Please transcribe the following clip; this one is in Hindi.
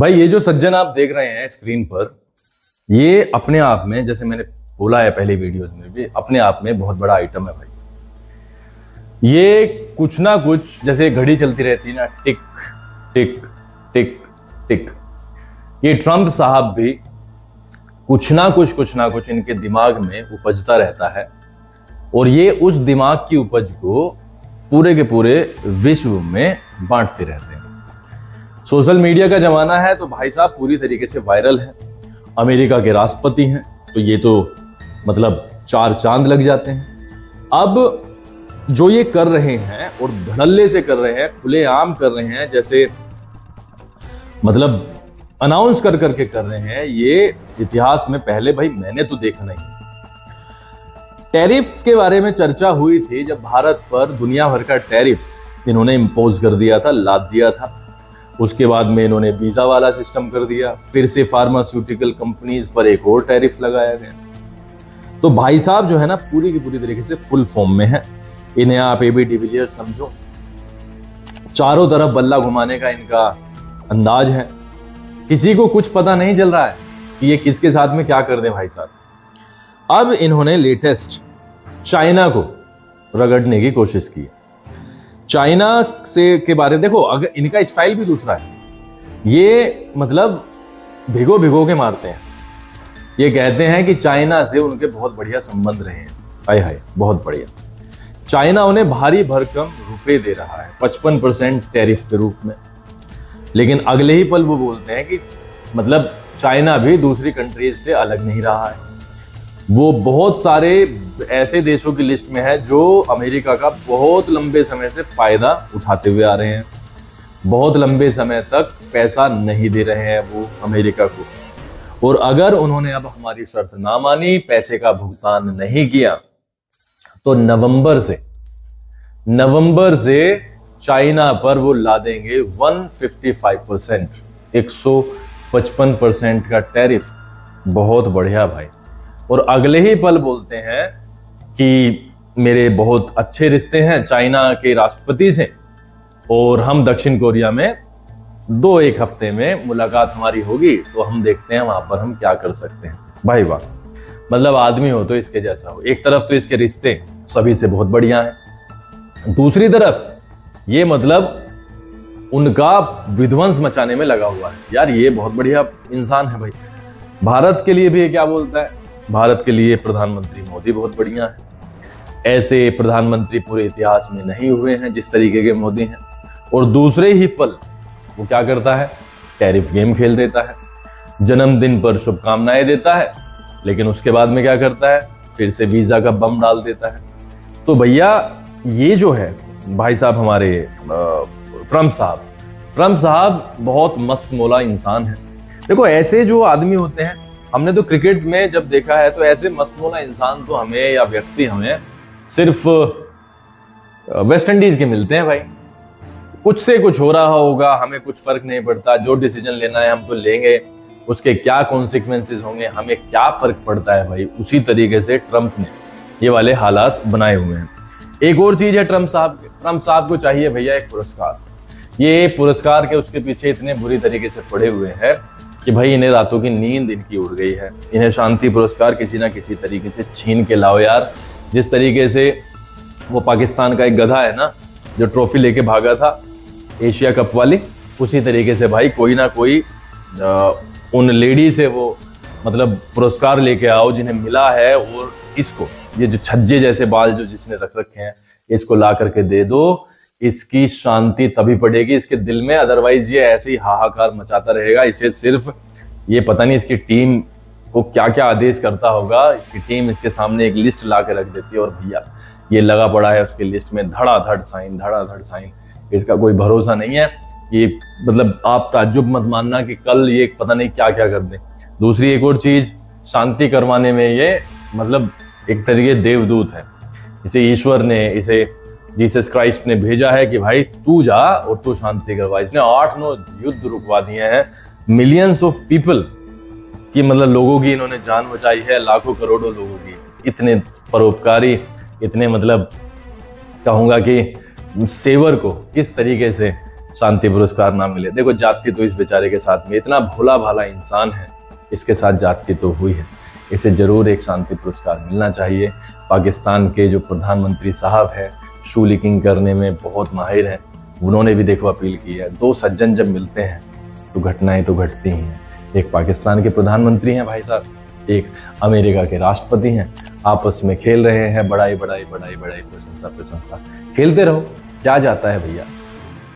भाई ये जो सज्जन आप देख रहे हैं स्क्रीन पर, ये अपने आप में, जैसे मैंने बोला है पहले वीडियोस में भी, अपने आप में बहुत बड़ा आइटम है भाई। ये कुछ ना कुछ, जैसे घड़ी चलती रहती है ना, टिक टिक टिक टिक, ये ट्रंप साहब भी कुछ ना कुछ इनके दिमाग में उपजता रहता है और ये उस दिमाग की उपज को पूरे के पूरे विश्व में बांटते रहते हैं। सोशल मीडिया का जमाना है तो भाई साहब पूरी तरीके से वायरल है। अमेरिका के राष्ट्रपति हैं तो ये तो मतलब 4 चांद लग जाते हैं। अब जो ये कर रहे हैं और धड़ल्ले से कर रहे हैं, खुलेआम कर रहे हैं, जैसे मतलब अनाउंस कर करके कर रहे हैं, ये इतिहास में पहले भाई मैंने तो देखा नहीं। टैरिफ के बारे में चर्चा हुई थी जब भारत पर दुनिया भर का टैरिफ इन्होंने इम्पोज कर दिया था, लाद दिया था। उसके बाद में इन्होंने वीजा वाला सिस्टम कर दिया, फिर से फार्मास्यूटिकल कंपनीज पर एक और टैरिफ लगाया गया। तो भाई साहब जो है ना, पूरी की पूरी तरीके से फुल फॉर्म में है। इन्हें आप एबी डिविलियर्स समझो, चारों तरफ बल्ला घुमाने का इनका अंदाज है। किसी को कुछ पता नहीं चल रहा है कि ये किसके साथ में क्या कर दे भाई साहब। अब इन्होंने लेटेस्ट चाइना को रगड़ने की कोशिश की। चाइना से के बारे में देखो, अगर इनका स्टाइल भी दूसरा है, ये मतलब भिगो भिगो के मारते हैं। ये कहते हैं कि चाइना से उनके बहुत बढ़िया संबंध रहे हैं। हाय हाय, बहुत बढ़िया। चाइना उन्हें भारी भरकम रुपए दे रहा है 55% टैरिफ के रूप में, लेकिन अगले ही पल वो बोलते हैं कि मतलब चाइना भी दूसरी कंट्रीज से अलग नहीं रहा है। वो बहुत सारे ऐसे देशों की लिस्ट में है जो अमेरिका का बहुत लंबे समय से फायदा उठाते हुए आ रहे हैं, बहुत लंबे समय तक पैसा नहीं दे रहे हैं वो अमेरिका को। और अगर उन्होंने अब हमारी शर्त ना मानी, पैसे का भुगतान नहीं किया, तो नवंबर से चाइना पर वो ला देंगे 155%, 155% का टैरिफ। बहुत बढ़िया भाई। और अगले ही पल बोलते हैं कि मेरे बहुत अच्छे रिश्ते हैं चाइना के राष्ट्रपति से और हम दक्षिण कोरिया में 2-1 हफ्ते में मुलाकात हमारी होगी, तो हम देखते हैं वहां पर हम क्या कर सकते हैं। भाई वाह, मतलब आदमी हो तो इसके जैसा हो। एक तरफ तो इसके रिश्ते सभी से बहुत बढ़िया हैं, दूसरी तरफ ये मतलब उनका विध्वंस मचाने में लगा हुआ है। यार ये बहुत बढ़िया इंसान है भाई। भारत के लिए भी क्या बोलता है, भारत के लिए प्रधानमंत्री मोदी बहुत बढ़िया है। ऐसे प्रधानमंत्री पूरे इतिहास में नहीं हुए हैं जिस तरीके के मोदी हैं। और दूसरे ही पल वो क्या करता है, टैरिफ गेम खेल देता है, जन्मदिन पर शुभकामनाएं देता है, लेकिन उसके बाद में क्या करता है, फिर से वीजा का बम डाल देता है। तो भैया ये जो है भाई साहब हमारे ट्रंप साहब बहुत मस्त मौला इंसान है। देखो ऐसे जो आदमी होते हैं, हमने तो क्रिकेट में जब देखा है, तो ऐसे मस्तमौला इंसान तो हमें या व्यक्ति हमें सिर्फ वेस्ट इंडीज के मिलते हैं भाई। कुछ से कुछ हो रहा होगा, हमें कुछ फर्क नहीं पड़ता, जो डिसीजन लेना है हम तो लेंगे, उसके क्या कॉन्सिक्वेंसेस होंगे हमें क्या फर्क पड़ता है भाई। उसी तरीके से ट्रंप ने ये वाले हालात बनाए हुए हैं। एक और चीज है ट्रंप साहब को चाहिए भैया एक पुरस्कार। ये पुरस्कार के उसके पीछे इतने बुरी तरीके से पड़े हुए हैं कि भाई इन्हें रातों की नींद इनकी उड़ गई है। इन्हें शांति पुरस्कार किसी ना किसी तरीके से छीन के लाओ यार। जिस तरीके से वो पाकिस्तान का एक गधा है ना, जो ट्रॉफी लेके भागा था एशिया कप वाली, उसी तरीके से भाई कोई ना कोई उन लेडी से वो मतलब पुरस्कार लेके आओ जिन्हें मिला है, और इसको ये जो छज्जे जैसे बाल जो जिसने रख रखे हैं, इसको ला करके दे दो। इसकी शांति तभी पड़ेगी इसके दिल में, अदरवाइज ये ऐसे ही हाहाकार मचाता रहेगा। इसे सिर्फ ये पता नहीं इसकी टीम को क्या क्या आदेश करता होगा, इसकी टीम इसके सामने एक लिस्ट ला के रख देती है और भैया ये लगा पड़ा है उसकी लिस्ट में, धड़ाधड़ साइन। इसका कोई भरोसा नहीं है। ये मतलब आप ताज्जुब मत मानना कि कल ये पता नहीं क्या क्या कर दे। दूसरी एक और चीज, शांति करवाने में ये मतलब एक तरीके देवदूत है। इसे ईश्वर ने, इसे जीसस क्राइस्ट ने भेजा है कि भाई तू जा और तू शांति करवा। इसने 8-9 युद्ध रुकवा दिए हैं, मिलियंस ऑफ पीपल की मतलब लोगों की इन्होंने जान बचाई है, लाखों करोड़ों लोगों की। इतने परोपकारी, इतने मतलब कहूंगा कि सेवर को किस तरीके से शांति पुरस्कार ना मिले। देखो जाति तो इस बेचारे के साथ में, इतना भोला भाला इंसान है, इसके साथ जाति तो हुई है, इसे जरूर एक शांति पुरस्कार मिलना चाहिए। पाकिस्तान के जो प्रधानमंत्री साहब है शू लीकिंग करने में बहुत माहिर हैं, उन्होंने भी देखो अपील की है। दो सज्जन जब मिलते हैं तो घटनाएं तो घटती ही हैं। एक पाकिस्तान के प्रधानमंत्री हैं भाई साहब, एक अमेरिका के राष्ट्रपति हैं, आपस में खेल रहे हैं, बड़ाई बड़ाई बड़ाई बड़ाई, प्रशंसा प्रशंसा। खेलते रहो, क्या जाता है भैया।